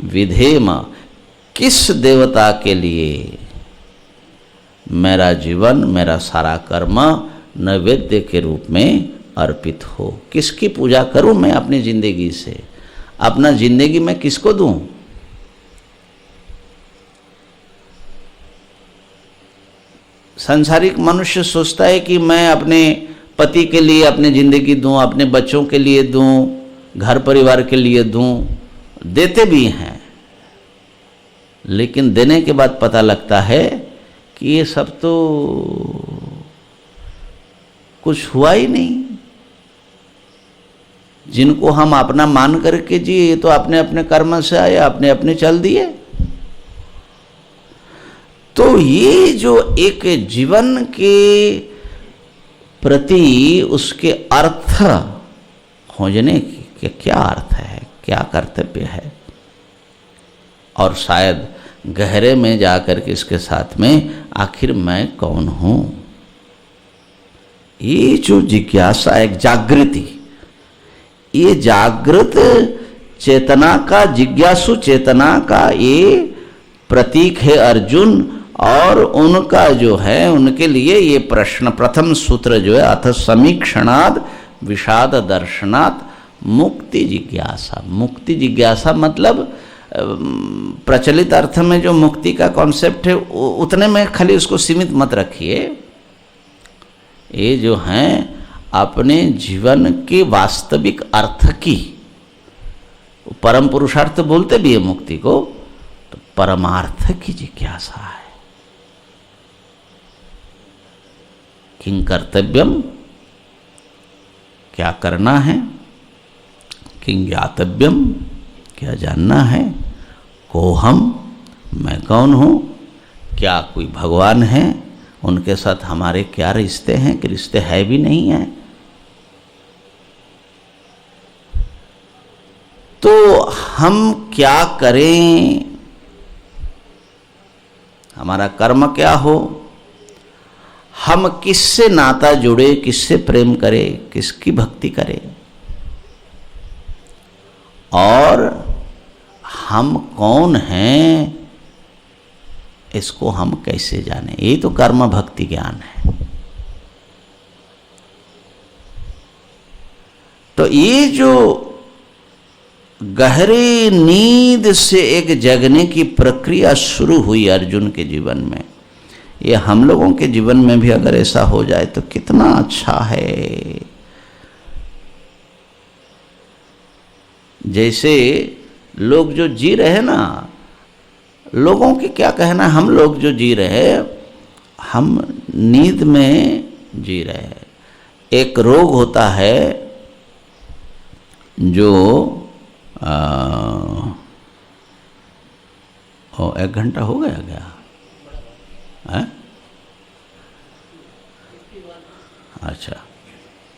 विधेम, किस देवता के लिए मेरा जीवन, मेरा सारा कर्म नैवेद्य के रूप में अर्पित हो। किसकी पूजा करूं मैं अपनी जिंदगी से, अपना जिंदगी मैं किसको दूं। सांसारिक मनुष्य सोचता है कि मैं अपने पति के लिए अपनी जिंदगी दूं, अपने बच्चों के लिए दूं, घर परिवार के लिए दूं, देते भी हैं, लेकिन देने के बाद पता लगता है कि ये सब तो कुछ हुआ ही नहीं। जिनको हम अपना मान करके जिए, ये तो अपने अपने कर्म से आए, अपने अपने चल दिए। तो ये जो एक जीवन के प्रति उसके अर्थ खोजने की क्या अर्थ है, क्या कर्तव्य है, और शायद गहरे में जाकर के इसके साथ में आखिर मैं कौन हूं, ये जो जिज्ञासा, एक जागृति, ये जागृत चेतना का, जिज्ञासु चेतना का ये प्रतीक है अर्जुन। और उनका जो है, उनके लिए ये प्रश्न, प्रथम सूत्र जो है, अथ समीक्षणाद विषाद दर्शनात् मुक्ति जिज्ञासा। मुक्ति जिज्ञासा मतलब प्रचलित अर्थ में जो मुक्ति का कॉन्सेप्ट है उतने में खाली उसको सीमित मत रखिए। ये जो हैं अपने जीवन के वास्तविक अर्थ की, परम पुरुषार्थ बोलते भी है मुक्ति को, तो परमार्थ की जिज्ञासा है। किं कर्तव्यम, क्या करना है, किं ज्ञातव्यम, क्या जानना है, कोहम, मैं कौन हूँ, क्या कोई भगवान है, उनके साथ हमारे क्या रिश्ते हैं कि रिश्ते है भी नहीं हैं। तो हम क्या करें, हमारा कर्म क्या हो, हम किससे नाता जुड़े, किससे प्रेम करें, किसकी भक्ति करें, और हम कौन हैं इसको हम कैसे जाने, यही तो कर्म भक्ति ज्ञान है। तो ये जो गहरी नींद से एक जगने की प्रक्रिया शुरू हुई अर्जुन के जीवन में, ये हम लोगों के जीवन में भी अगर ऐसा हो जाए तो कितना अच्छा है। जैसे लोग जो जी रहे ना, लोगों के क्या कहना, हम लोग जो जी रहे, हम नींद में जी रहे। एक रोग होता है जो 1 घंटा हो गया क्या है? अच्छा,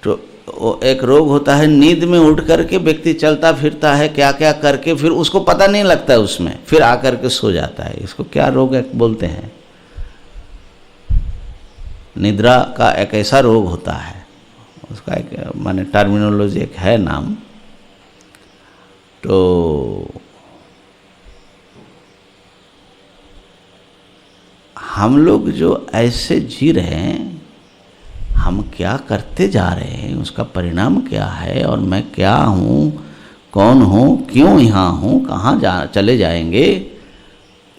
तो वो एक रोग होता है, नींद में उठ करके व्यक्ति चलता फिरता है, क्या क्या करके फिर उसको पता नहीं लगता है उसमें, फिर आकर के सो जाता है। इसको क्या रोग बोलते हैं? निद्रा का एक ऐसा रोग होता है, उसका एक माने टर्मिनोलॉजी एक है नाम। तो हम लोग जो ऐसे जी रहे हैं, हम क्या करते जा रहे हैं, उसका परिणाम क्या है, और मैं क्या हूँ, कौन हूँ, क्यों यहाँ हूँ, कहाँ चले जाएंगे,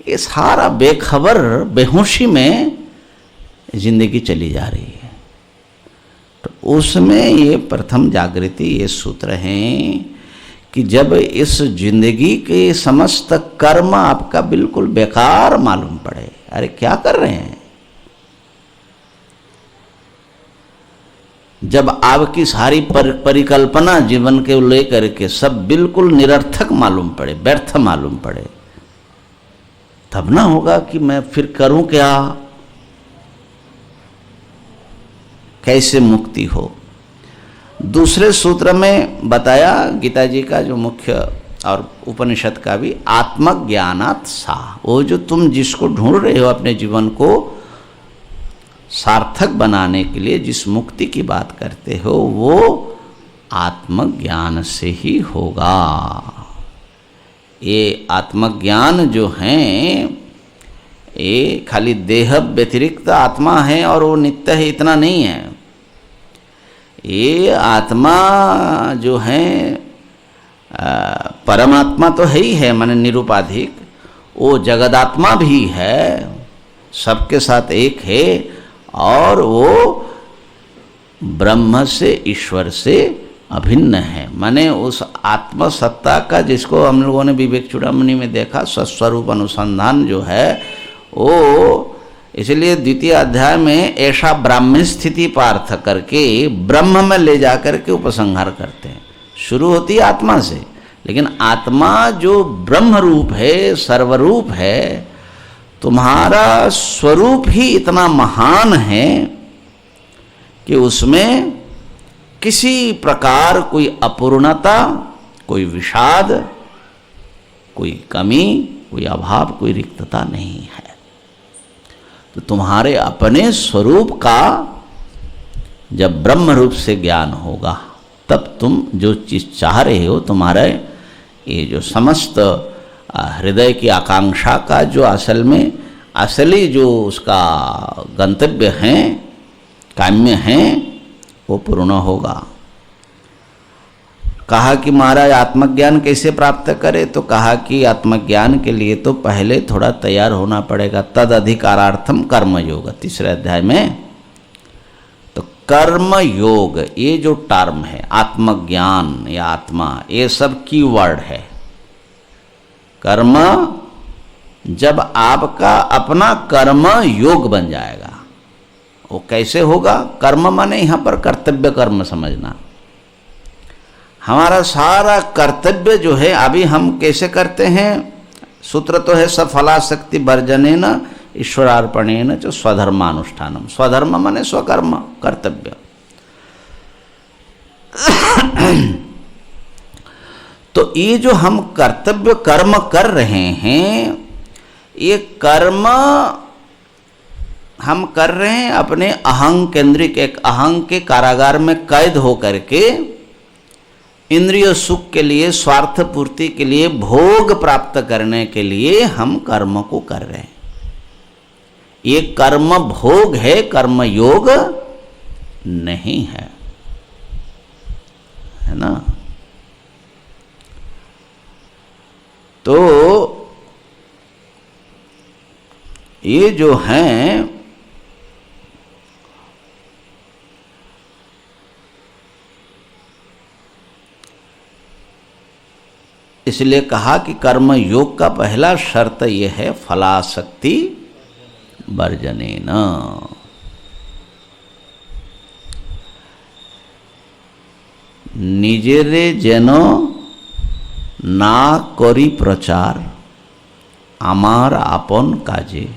ये सारा बेखबर बेहोशी में जिंदगी चली जा रही है। तो उसमें ये प्रथम जागृति, ये सूत्र हैं कि जब इस जिंदगी के समस्त कर्म आपका बिल्कुल बेकार मालूम पड़े, अरे क्या कर रहे हैं, जब आपकी सारी परिकल्पना जीवन के लेकर के सब बिल्कुल निरर्थक मालूम पड़े, व्यर्थ मालूम पड़े, तब ना होगा कि मैं फिर करूं क्या, कैसे मुक्ति हो। दूसरे सूत्र में बताया गीता जी का जो मुख्य और उपनिषद का भी, आत्मज्ञानात् सा, वो जो तुम जिसको ढूंढ रहे हो अपने जीवन को सार्थक बनाने के लिए, जिस मुक्ति की बात करते हो, वो आत्मज्ञान से ही होगा। ये आत्मज्ञान जो हैं, ये खाली देह व्यतिरिक्त आत्मा है और वो नित्य है, इतना नहीं है। ये आत्मा जो है परमात्मा तो है ही है, माने निरुपाधिक, वो जगदात्मा भी है, सबके साथ एक है, और वो ब्रह्म से, ईश्वर से अभिन्न है। माने उस आत्म सत्ता का, जिसको हम लोगों ने विवेक चूड़ामणि में देखा, स्वस्वरूप अनुसंधान जो है वो, इसलिए द्वितीय अध्याय में ऐसा ब्राह्मण स्थिति पार्थ करके ब्रह्म में ले जाकर के उपसंहार करते हैं। शुरू होती है आत्मा से, लेकिन आत्मा जो ब्रह्म रूप है, सर्वरूप है, तुम्हारा स्वरूप ही इतना महान है कि उसमें किसी प्रकार कोई अपूर्णता, कोई विषाद, कोई कमी, कोई अभाव, कोई रिक्तता नहीं है। तो तुम्हारे अपने स्वरूप का जब ब्रह्म रूप से ज्ञान होगा, तब तुम जो चीज चाह रहे हो, तुम्हारे ये जो समस्त हृदय की आकांक्षा का जो असल में असली जो उसका गंतव्य है, काम्य है, वो पूर्ण होगा। कहा कि महाराज आत्मज्ञान कैसे प्राप्त करें, तो कहा कि आत्मज्ञान के लिए तो पहले थोड़ा तैयार होना पड़ेगा। तद अधिकारार्थम कर्म योग, तीसरे अध्याय में। तो कर्म योग, ये जो टर्म है, आत्मज्ञान या आत्मा, ये सब कीवर्ड है। कर्म जब आपका अपना कर्म योग बन जाएगा, वो कैसे होगा? कर्म माने यहाँ पर कर्तव्य कर्म समझना। हमारा सारा कर्तव्य जो है, अभी हम कैसे करते हैं? सूत्र तो है सफलाशक्ति वर्जनेन ईश्वरार्पणेन च स्वधर्मानुष्ठानम। स्वधर्म माने स्वकर्म, कर्तव्य। तो ये जो हम कर्तव्य कर्म कर रहे हैं, ये कर्म हम कर रहे हैं अपने अहंग केंद्रिक, एक अहंग के कारागार में कैद हो करके इंद्रिय सुख के लिए, स्वार्थ पूर्ति के लिए, भोग प्राप्त करने के लिए हम कर्म को कर रहे हैं। ये कर्म भोग है, कर्म योग नहीं है, है ना। तो ये जो हैं इसलिए कहा कि कर्म योग का पहला शर्त यह है फलासक्ति वर्जनेन। निजेरे जेन ना करी प्रचार आमार आपन काजे,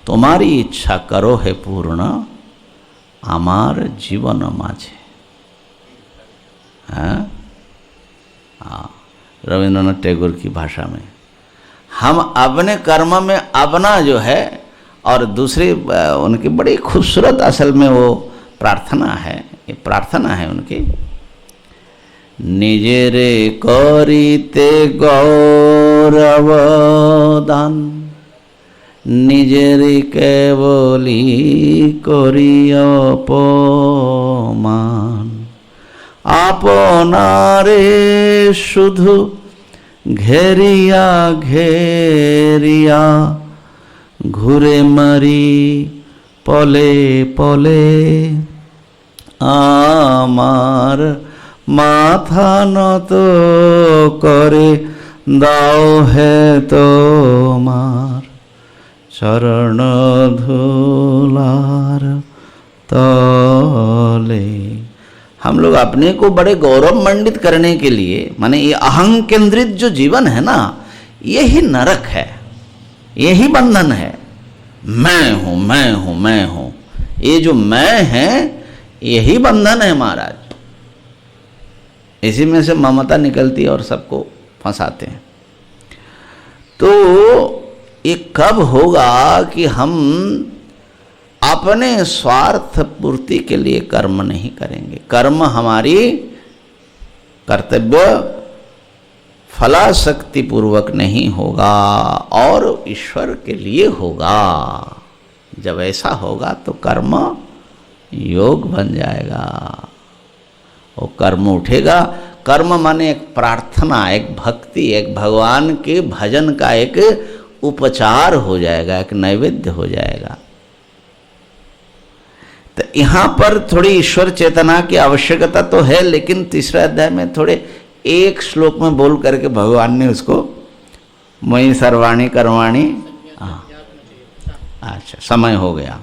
तुम्हारी इच्छा करो है पूर्ण आमार जीवन माझे। हाँ, रविंद्रनाथ टैगोर की भाषा में हम अपने कर्म में अपना जो है, और दूसरी उनकी बड़ी खूबसूरत असल में वो प्रार्थना है, ये प्रार्थना है उनकी। निजेरे करिते गौरव दान, निजेरे केवली करी अपमान, आपनारे शुधु घेरिया घेरिया, घुरे मरी पले पले, आमार माथा নত करे दाओ है तोमार चरण धूलार तले। हम लोग अपने को बड़े गौरव मंडित करने के लिए, माने ये अहंग केंद्रित जो जीवन है ना, यही नरक है, यही बंधन है। मैं हूं मैं हूं मैं हूं, ये जो मैं है यही बंधन है महाराज। इसी में से ममता निकलती है और सबको फंसाते हैं। तो ये कब होगा कि हम अपने स्वार्थ पूर्ति के लिए कर्म नहीं करेंगे। कर्म हमारी कर्तव्य फलासक्ति पूर्वक नहीं होगा और ईश्वर के लिए होगा। जब ऐसा होगा तो कर्म योग बन जाएगा, वो कर्म उठेगा। कर्म माने एक प्रार्थना, एक भक्ति, एक भगवान के भजन का एक उपचार हो जाएगा, एक नैवेद्य हो जाएगा। तो यहाँ पर थोड़ी ईश्वर चेतना की आवश्यकता तो है, लेकिन तीसरे अध्याय में थोड़े एक श्लोक में बोल करके भगवान ने उसको मयि सर्वाणी कर्माणि, अच्छा समय हो गया।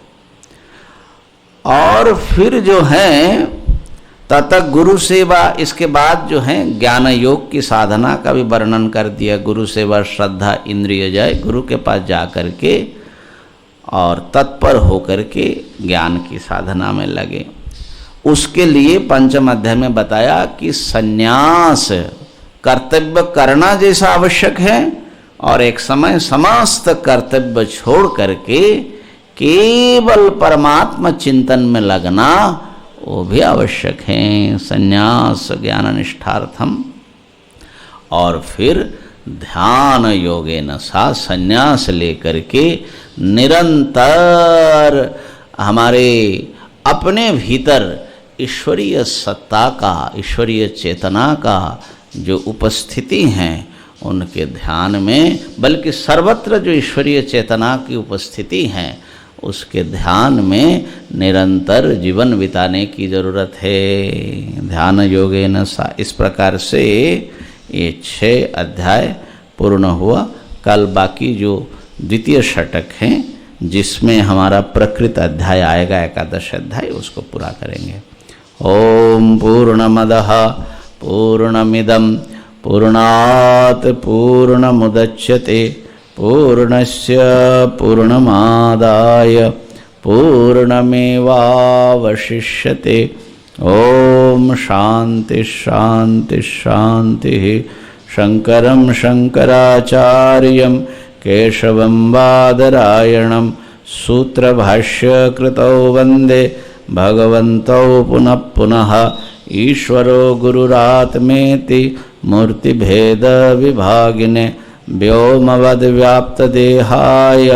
और फिर जो है ततः गुरु सेवा, इसके बाद जो है ज्ञान योग की साधना का भी वर्णन कर दिया। गुरु सेवा श्रद्धा इंद्रिय जय, गुरु के पास जा करके और तत्पर होकर के ज्ञान की साधना में लगे। उसके लिए पंचम अध्याय में बताया कि संन्यास कर्तव्य करना जैसा आवश्यक है, और एक समय समस्त कर्तव्य छोड़ करके केवल परमात्मा चिंतन में लगना वो भी आवश्यक है। संन्यास ज्ञान निष्ठार्थम। और फिर ध्यान योगेन सा, संन्यास लेकर के निरंतर हमारे अपने भीतर ईश्वरीय सत्ता का, ईश्वरीय चेतना का जो उपस्थिति हैं उनके ध्यान में, बल्कि सर्वत्र जो ईश्वरीय चेतना की उपस्थिति है उसके ध्यान में निरंतर जीवन बिताने की जरूरत है। ध्यान योगेन सा। इस प्रकार से ये 6 अध्याय पूर्ण हुआ। कल बाकी जो द्वितीय षटक हैं जिसमें हमारा प्रकृत अध्याय आएगा, एकादश अध्याय, उसको पूरा करेंगे। ओम पूर्णमदः पूर्णमिदं पूर्णात् पूर्णमुदच्यते पूर्णस्य पूर्णमादाय पूर्णमेवावशिष्यते। ओम ओम शांति शांति शांति। शंकरं शंकराचार्यं केशवं बादरायणं सूत्रभाष्यकृतौ वंदे भगवन्तौ पुनः पुनः। ईश्वरो गुरुरात्मेति मूर्तिभेद विभागिने व्योमवद्व्याप्तदेहाय